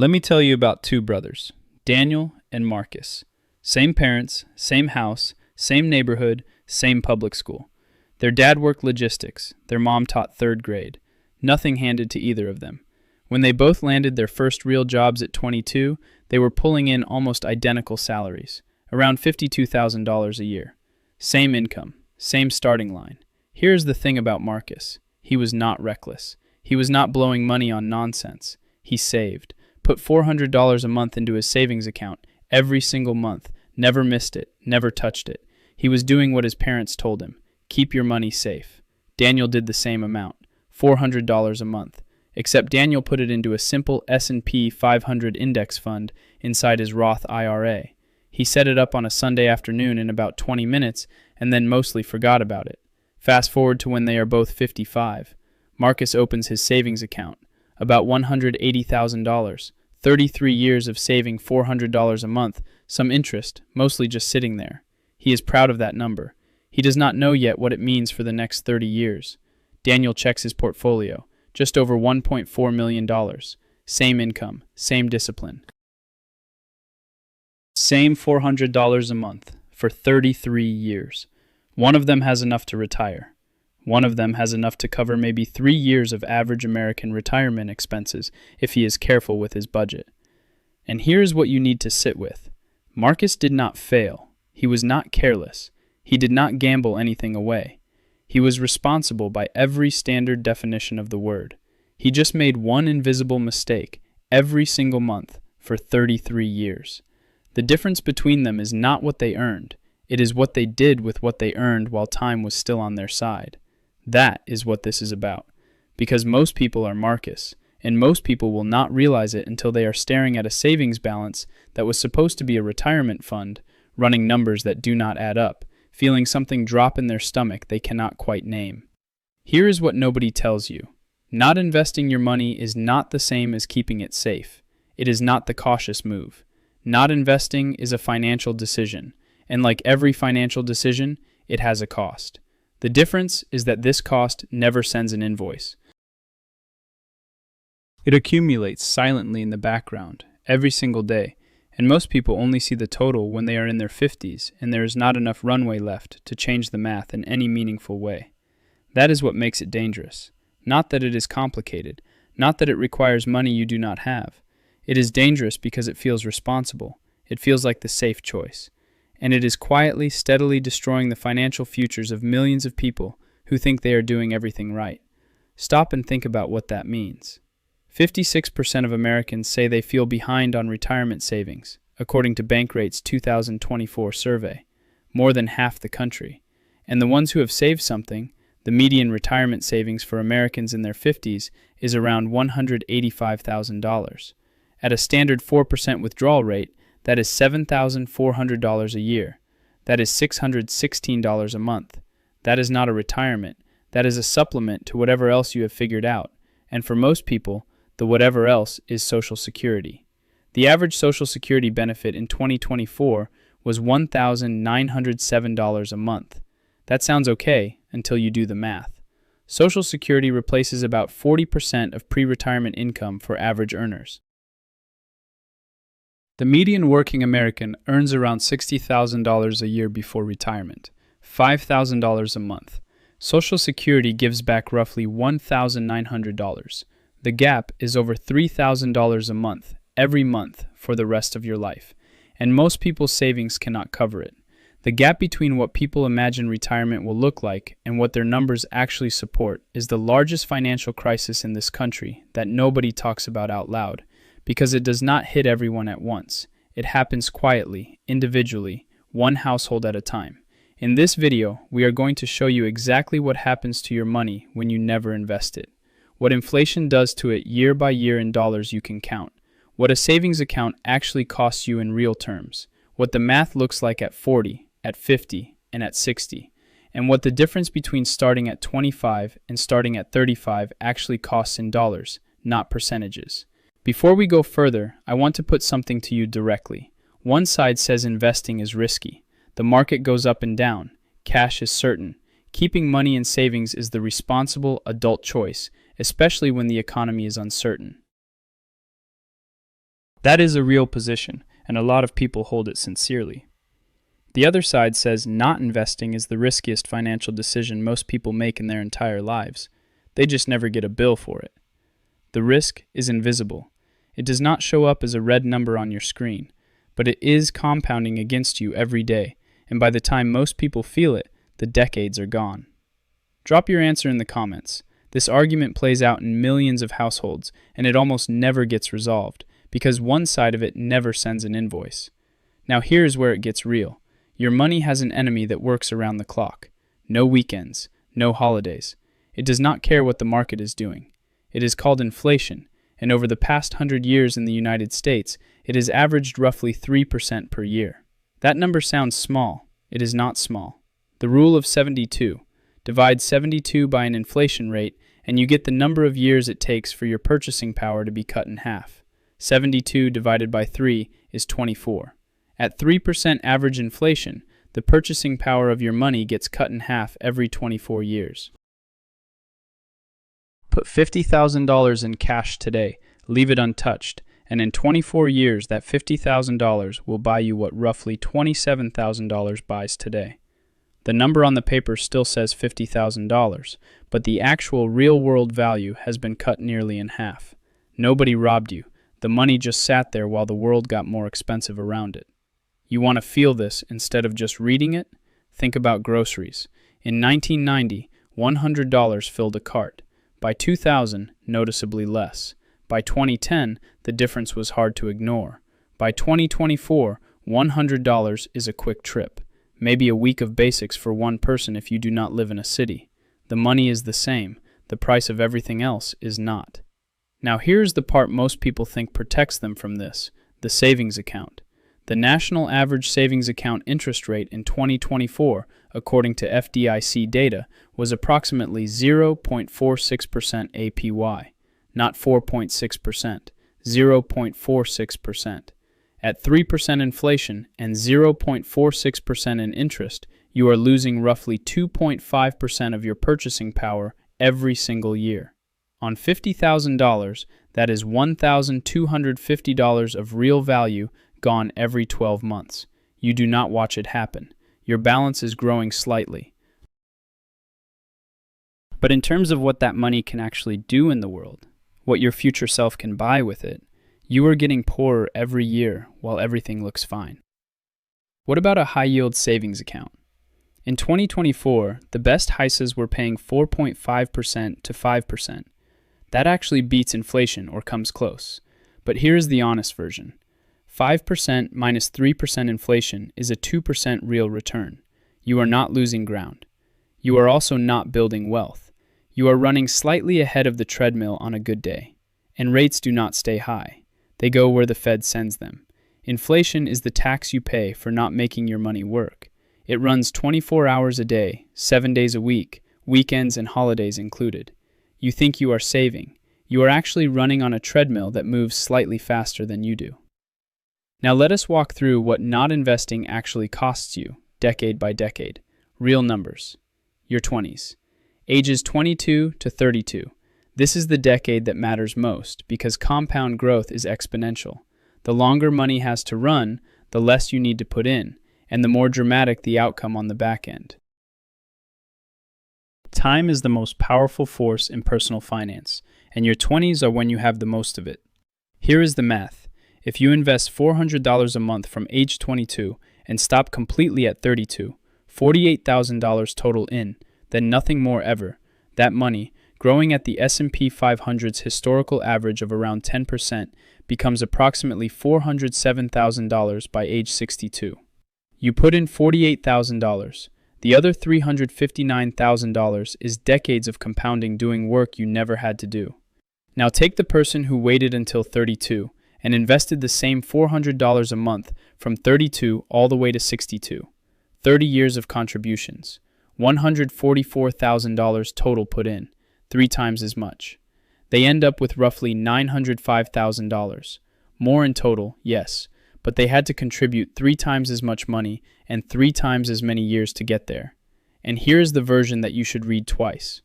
Let me tell you about two brothers, Daniel and Marcus. Same parents, same house, same neighborhood, same public school. Their dad worked logistics, their mom taught third grade. Nothing handed to either of them. When they both landed their first real jobs at 22, they were pulling in almost identical salaries, around $52,000 a year. Same income, same starting line. Here's the thing about Marcus. He was not reckless. He was not blowing money on nonsense. He saved, put $400 a month into his savings account every single month, never missed it, never touched it. He was doing what his parents told him. Keep your money safe. Daniel did the same amount, $400 a month, except Daniel put it into a simple S&P 500 index fund inside his Roth IRA. He set it up on a Sunday afternoon in about 20 minutes and then mostly forgot about it. Fast forward to when they are both 55. Marcus opens his savings account, about $180,000, 33 years of saving $400 a month, some interest, mostly just sitting there. He is proud of that number. He does not know yet what it means for the next 30 years. Daniel checks his portfolio, just over $1.4 million. Same income, same discipline. Same $400 a month for 33 years. One of them has enough to retire. One of them has enough to cover maybe 3 years of average American retirement expenses if he is careful with his budget. And here's what you need to sit with. Marcus did not fail. He was not careless. He did not gamble anything away. He was responsible by every standard definition of the word. He just made one invisible mistake every single month for 33 years. The difference between them is not what they earned. It is what they did with what they earned while time was still on their side. That is what this is about. Because most people are Marcus, and most people will not realize it until they are staring at a savings balance that was supposed to be a retirement fund, running numbers that do not add up, feeling something drop in their stomach they cannot quite name. Here is what nobody tells you. Not investing your money is not the same as keeping it safe. It is not the cautious move. Not investing is a financial decision, and like every financial decision, it has a cost. The difference is that this cost never sends an invoice. It accumulates silently in the background every single day, and most people only see the total when they are in their 50s and there is not enough runway left to change the math in any meaningful way. That is what makes it dangerous. Not that it is complicated, not that it requires money you do not have. It is dangerous because it feels responsible. It feels like the safe choice. And it is quietly, steadily destroying the financial futures of millions of people who think they are doing everything right. Stop and think about what that means. 56% of Americans say they feel behind on retirement savings, according to Bankrate's 2024 survey, more than half the country. And the ones who have saved something, the median retirement savings for Americans in their 50s is around $185,000. At a standard 4% withdrawal rate, that is $7,400 a year. That is $616 a month. That is not a retirement. That is a supplement to whatever else you have figured out. And for most people, the whatever else is Social Security. The average Social Security benefit in 2024 was $1,907 a month. That sounds okay until you do the math. Social Security replaces about 40% of pre-retirement income for average earners. The median working American earns around $60,000 a year before retirement, $5,000 a month. Social Security gives back roughly $1,900. The gap is over $3,000 a month, every month, for the rest of your life, and most people's savings cannot cover it. The gap between what people imagine retirement will look like and what their numbers actually support is the largest financial crisis in this country that nobody talks about out loud, because it does not hit everyone at once. It happens quietly, individually, one household at a time. In this video, we are going to show you exactly what happens to your money when you never invest it, what inflation does to it year by year in dollars you can count, what a savings account actually costs you in real terms, what the math looks like at 40, at 50, and at 60, and what the difference between starting at 25 and starting at 35 actually costs in dollars, not percentages. Before we go further, I want to put something to you directly. One side says investing is risky. The market goes up and down. Cash is certain. Keeping money in savings is the responsible adult choice, especially when the economy is uncertain. That is a real position, and a lot of people hold it sincerely. The other side says not investing is the riskiest financial decision most people make in their entire lives. They just never get a bill for it. The risk is invisible. It does not show up as a red number on your screen, but it is compounding against you every day, and by the time most people feel it, the decades are gone. Drop your answer in the comments. This argument plays out in millions of households, and it almost never gets resolved, because one side of it never sends an invoice. Now here's where it gets real. Your money has an enemy that works around the clock. No weekends, no holidays. It does not care what the market is doing. It is called inflation, and over the past 100 years in the United States, it has averaged roughly 3% per year. That number sounds small. It is not small. The rule of 72. Divide 72 by an inflation rate, and you get the number of years it takes for your purchasing power to be cut in half. 72 divided by 3 is 24. At 3% average inflation, the purchasing power of your money gets cut in half every 24 years. Put $50,000 in cash today, leave it untouched, and in 24 years that $50,000 will buy you what roughly $27,000 buys today. The number on the paper still says $50,000, but the actual real-world value has been cut nearly in half. Nobody robbed you. The money just sat there while the world got more expensive around it. You want to feel this instead of just reading it? Think about groceries. In 1990, $100 filled a cart. By 2000, noticeably less. By 2010, the difference was hard to ignore. By 2024, $100 is a quick trip. Maybe a week of basics for one person if you do not live in a city. The money is the same. The price of everything else is not. Now here's the part most people think protects them from this, the savings account. The national average savings account interest rate in 2024, according to FDIC data, was approximately 0.46% APY, not 4.6%, 0.46%. At 3% inflation and 0.46% in interest, you are losing roughly 2.5% of your purchasing power every single year. On $50,000, that is $1,250 of real value gone every 12 months. You do not watch it happen. Your balance is growing slightly. But in terms of what that money can actually do in the world, what your future self can buy with it, you are getting poorer every year while everything looks fine. What about a high-yield savings account? In 2024, the best HISAs were paying 4.5% to 5%. That actually beats inflation or comes close. But here's the honest version. 5% minus 3% inflation is a 2% real return. You are not losing ground. You are also not building wealth. You are running slightly ahead of the treadmill on a good day. And rates do not stay high. They go where the Fed sends them. Inflation is the tax you pay for not making your money work. It runs 24 hours a day, 7 days a week, weekends and holidays included. You think you are saving. You are actually running on a treadmill that moves slightly faster than you do. Now let us walk through what not investing actually costs you, decade by decade. Real numbers. Your 20s. Ages 22 to 32. This is the decade that matters most because compound growth is exponential. The longer money has to run, the less you need to put in, and the more dramatic the outcome on the back end. Time is the most powerful force in personal finance, and your 20s are when you have the most of it. Here is the math. If you invest $400 a month from age 22 and stop completely at 32, $48,000 total in, then nothing more ever. That money, growing at the S&P 500's historical average of around 10%, becomes approximately $407,000 by age 62. You put in $48,000. The other $359,000 is decades of compounding doing work you never had to do. Now take the person who waited until 32 and invested the same $400 a month from 32 all the way to 62. 30 years of contributions. $144,000 total put in, 3 times as much. They end up with roughly $905,000. More in total, yes, but they had to contribute 3 times as much money and 3 times as many years to get there. And here's the version that you should read twice.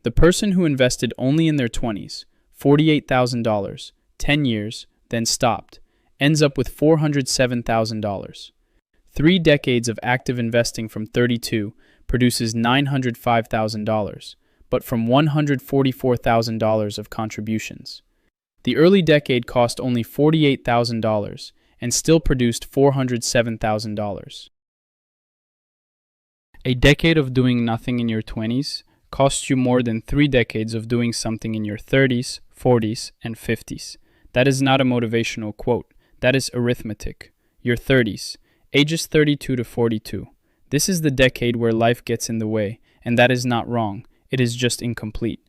The person who invested only in their 20s, $48,000, 10 years, then stopped, ends up with $407,000. 3 decades of active investing from 32 produces $905,000, but from $144,000 of contributions. The early decade cost only $48,000 and still produced $407,000. A decade of doing nothing in your 20s costs you more than 3 decades of doing something in your 30s, 40s, and 50s. That is not a motivational quote. That is arithmetic. Your 30s, ages 32 to 42. This is the decade where life gets in the way, and that is not wrong. It is just incomplete.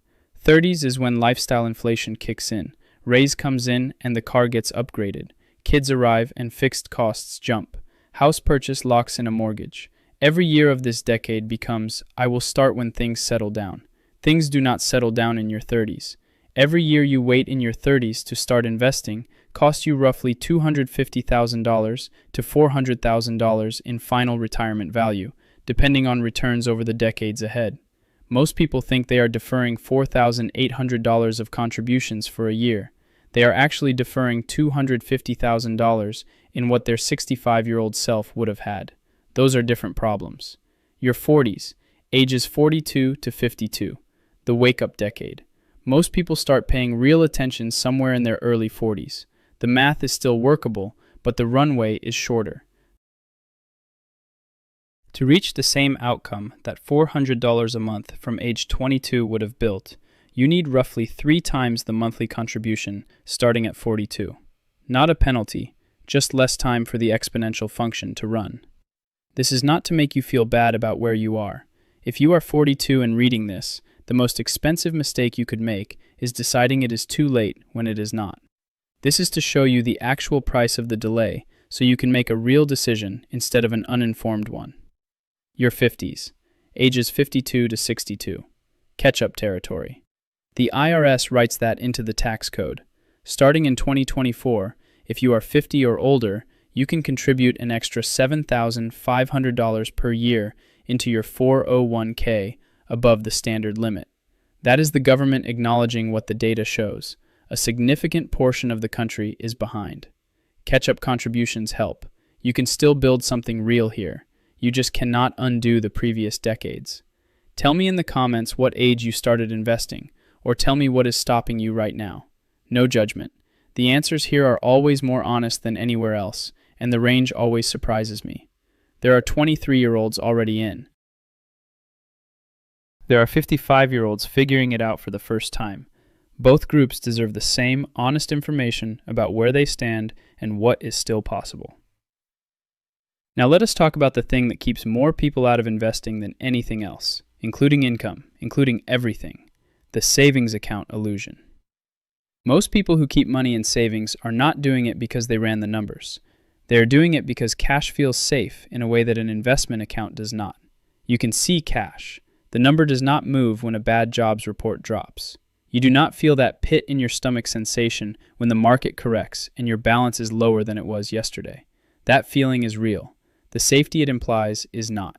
30s is when lifestyle inflation kicks in. Raise comes in and the car gets upgraded. Kids arrive and fixed costs jump. House purchase locks in a mortgage. Every year of this decade becomes, I will start when things settle down. Things do not settle down in your 30s. Every year you wait in your 30s to start investing costs you roughly $250,000 to $400,000 in final retirement value, depending on returns over the decades ahead. Most people think they are deferring $4,800 of contributions for a year. They are actually deferring $250,000 in what their 65-year-old self would have had. Those are different problems. Your 40s, ages 42 to 52, the wake-up decade. Most people start paying real attention somewhere in their early 40s. The math is still workable, but the runway is shorter. To reach the same outcome that $400 a month from age 22 would have built, you need roughly 3 times the monthly contribution starting at 42. Not a penalty, just less time for the exponential function to run. This is not to make you feel bad about where you are. If you are 42 and reading this, the most expensive mistake you could make is deciding it is too late when it is not. This is to show you the actual price of the delay so you can make a real decision instead of an uninformed one. Your 50s, ages 52 to 62, catch-up territory. The IRS writes that into the tax code. Starting in 2024, if you are 50 or older, you can contribute an extra $7,500 per year into your 401k above the standard limit. That is the government acknowledging what the data shows. A significant portion of the country is behind. Catch-up contributions help. You can still build something real here. You just cannot undo the previous decades. Tell me in the comments what age you started investing, or tell me what is stopping you right now. No judgment. The answers here are always more honest than anywhere else, and the range always surprises me. There are 23-year-olds already in. There are 55-year-olds figuring it out for the first time. Both groups deserve the same honest information about where they stand and what is still possible. Now let us talk about the thing that keeps more people out of investing than anything else, including income, including everything, the savings account illusion. Most people who keep money in savings are not doing it because they ran the numbers. They are doing it because cash feels safe in a way that an investment account does not. You can see cash. The number does not move when a bad jobs report drops. You do not feel that pit in your stomach sensation when the market corrects and your balance is lower than it was yesterday. That feeling is real. The safety it implies is not.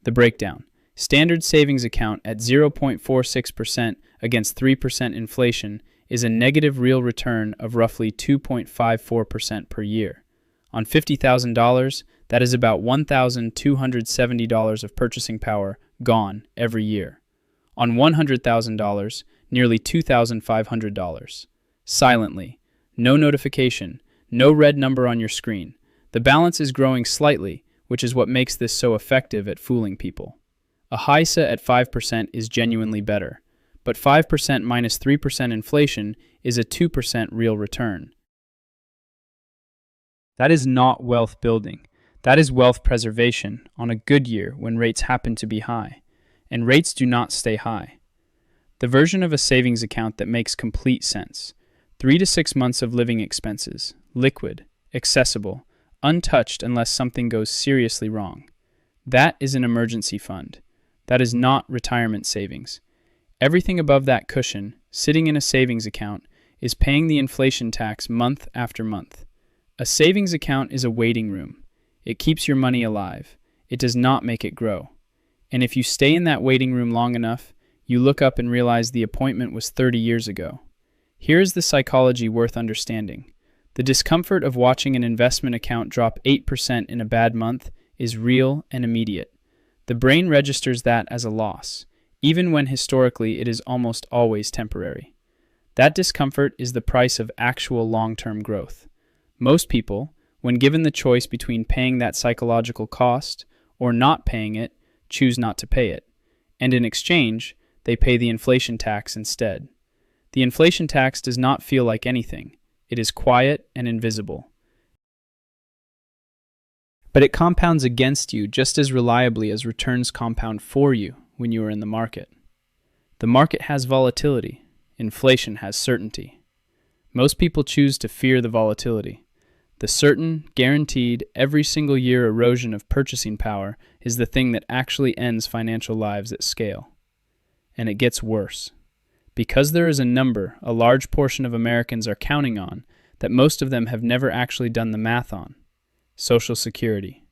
The breakdown. Standard savings account at 0.46% against 3% inflation is a negative real return of roughly 2.54% per year. On $50,000, that is about $1,270 of purchasing power gone every year. On $100,000, nearly $2,500. Silently. No notification. No red number on your screen. The balance is growing slightly, which is what makes this so effective at fooling people. A HISA at 5% is genuinely better, but 5% minus 3% inflation is a 2% real return. That is not wealth building. That is wealth preservation on a good year when rates happen to be high, and rates do not stay high. The version of a savings account that makes complete sense. 3 to 6 months of living expenses, liquid, accessible, untouched unless something goes seriously wrong. That is an emergency fund. That is not retirement savings. Everything above that cushion, sitting in a savings account, is paying the inflation tax month after month. A savings account is a waiting room. It keeps your money alive. It does not make it grow. And if you stay in that waiting room long enough, you look up and realize the appointment was 30 years ago. Here is the psychology worth understanding. The discomfort of watching an investment account drop 8% in a bad month is real and immediate. The brain registers that as a loss, even when historically it is almost always temporary. That discomfort is the price of actual long-term growth. Most people, when given the choice between paying that psychological cost or not paying it, choose not to pay it. And in exchange, they pay the inflation tax instead. The inflation tax does not feel like anything. It is quiet and invisible. But it compounds against you just as reliably as returns compound for you when you are in the market. The market has volatility. Inflation has certainty. Most people choose to fear the volatility. The certain, guaranteed, every single year erosion of purchasing power is the thing that actually ends financial lives at scale. And it gets worse. Because there is a number a large portion of Americans are counting on that most of them have never actually done the math on: Social Security.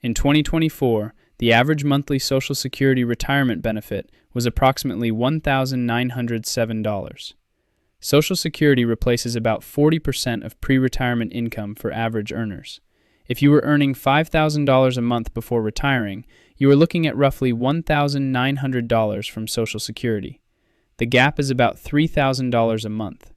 In 2024, the average monthly Social Security retirement benefit was approximately $1,907. Social Security replaces about 40% of pre-retirement income for average earners. If you were earning $5,000 a month before retiring, you are looking at roughly $1,900 from Social Security. The gap is about $3,000 a month.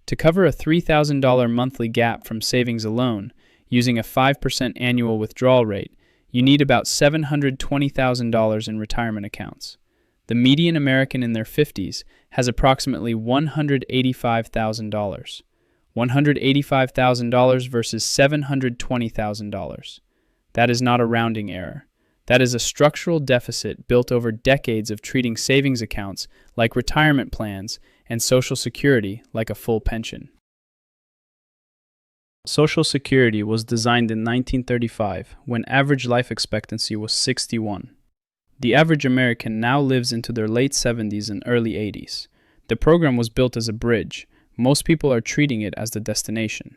To cover a $3,000 monthly gap from savings alone, using a 5% annual withdrawal rate, you need about $720,000 in retirement accounts. The median American in their 50s has approximately $185,000. $185,000 versus $720,000. That is not a rounding error. That is a structural deficit built over decades of treating savings accounts like retirement plans and Social Security like a full pension. Social Security was designed in 1935 when average life expectancy was 61. The average American now lives into their late 70s and early 80s. The program was built as a bridge. Most people are treating it as the destination.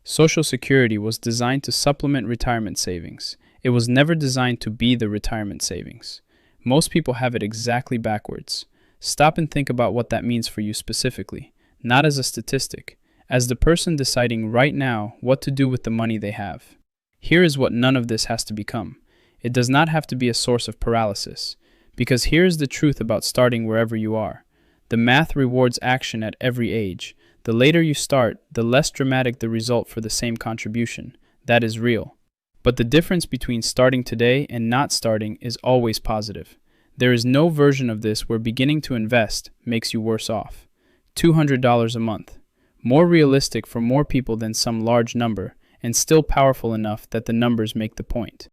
Social Security was designed to supplement retirement savings. It was never designed to be the retirement savings. Most people have it exactly backwards. Stop and think about what that means for you specifically, not as a statistic, as the person deciding right now what to do with the money they have. Here is what none of this has to become. It does not have to be a source of paralysis, because here is the truth about starting wherever you are. The math rewards action at every age. The later you start, the less dramatic the result for the same contribution. That is real. But the difference between starting today and not starting is always positive. There is no version of this where beginning to invest makes you worse off. $200 a month. More realistic for more people than some large number, and still powerful enough that the numbers make the point.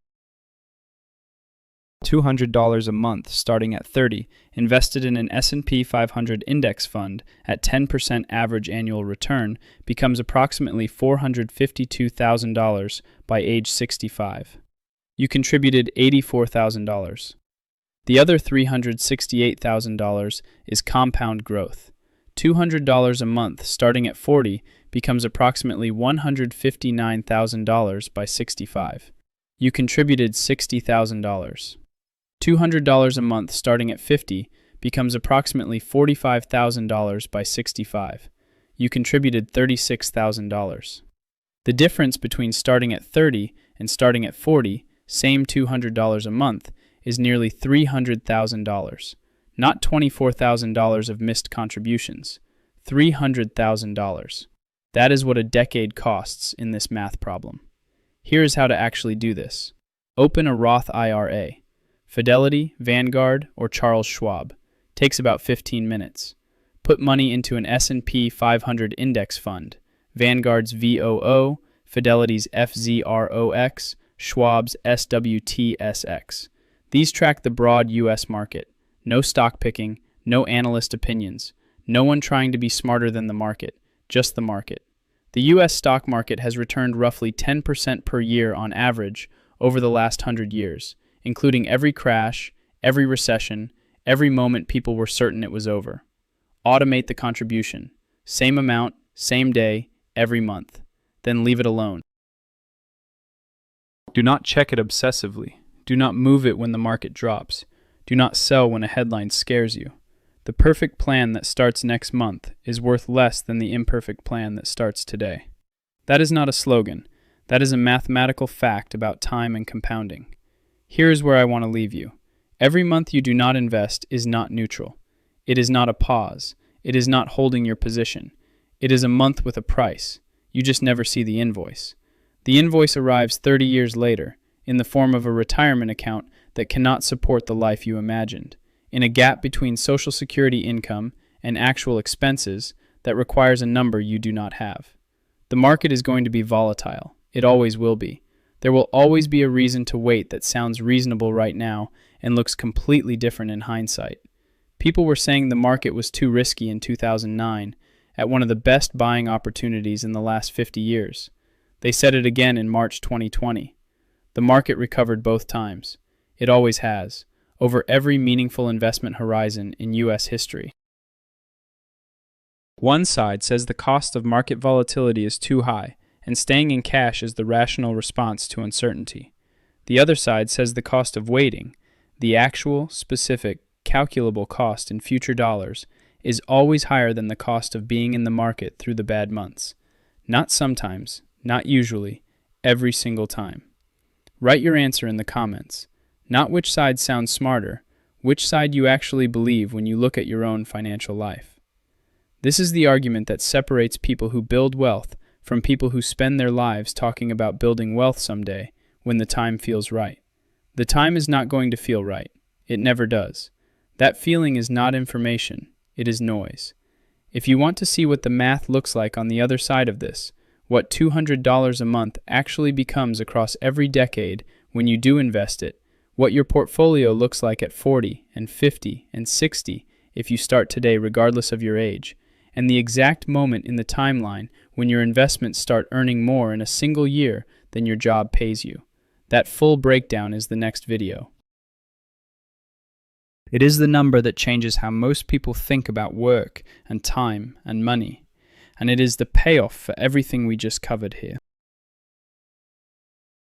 $200 a month starting at 30, invested in an S&P 500 index fund at 10% average annual return becomes approximately $452,000 by age 65. You contributed $84,000. The other $368,000 is compound growth. $200 a month starting at 40 becomes approximately $159,000 by 65. You contributed $60,000. $200 a month starting at 50 becomes approximately $45,000 by 65. You contributed $36,000. The difference between starting at 30 and starting at 40, same $200 a month, is nearly $300,000. Not $24,000 of missed contributions. $300,000. That is what a decade costs in this math problem. Here is how to actually do this. Open a Roth IRA. Fidelity, Vanguard, or Charles Schwab. Takes about 15 minutes. Put money into an S&P 500 index fund. Vanguard's VOO, Fidelity's FZROX, Schwab's SWTSX. These track the broad U.S. market. No stock picking, no analyst opinions. No one trying to be smarter than the market, just the market. The U.S. stock market has returned roughly 10% per year on average over the last 100 years. Including every crash, every recession, every moment people were certain it was over. Automate the contribution. Same amount, same day, every month. Then leave it alone. Do not check it obsessively. Do not move it when the market drops. Do not sell when a headline scares you. The perfect plan that starts next month is worth less than the imperfect plan that starts today. That is not a slogan. That is a mathematical fact about time and compounding. Here is where I want to leave you. Every month you do not invest is not neutral. It is not a pause. It is not holding your position. It is a month with a price. You just never see the invoice. The invoice arrives 30 years later, in the form of a retirement account that cannot support the life you imagined, in a gap between Social Security income and actual expenses that requires a number you do not have. The market is going to be volatile. It always will be. There will always be a reason to wait that sounds reasonable right now and looks completely different in hindsight. People were saying the market was too risky in 2009, at one of the best buying opportunities in the last 50 years. They said it again in March 2020. The market recovered both times. It always has, over every meaningful investment horizon in U.S. history. One side says the cost of market volatility is too high, and staying in cash is the rational response to uncertainty. The other side says the cost of waiting, the actual, specific, calculable cost in future dollars, is always higher than the cost of being in the market through the bad months. Not sometimes, not usually, every single time. Write your answer in the comments. Not which side sounds smarter, which side you actually believe when you look at your own financial life. This is the argument that separates people who build wealth from people who spend their lives talking about building wealth someday when the time feels right. The time is not going to feel right. It never does. That feeling is not information. It is noise. If you want to see what the math looks like on the other side of this, what $200 a month actually becomes across every decade when you do invest it, what your portfolio looks like at 40 and 50 and 60 if you start today regardless of your age, and the exact moment in the timeline when your investments start earning more in a single year than your job pays you. That full breakdown is the next video. It is the number that changes how most people think about work and time and money, and it is the payoff for everything we just covered here.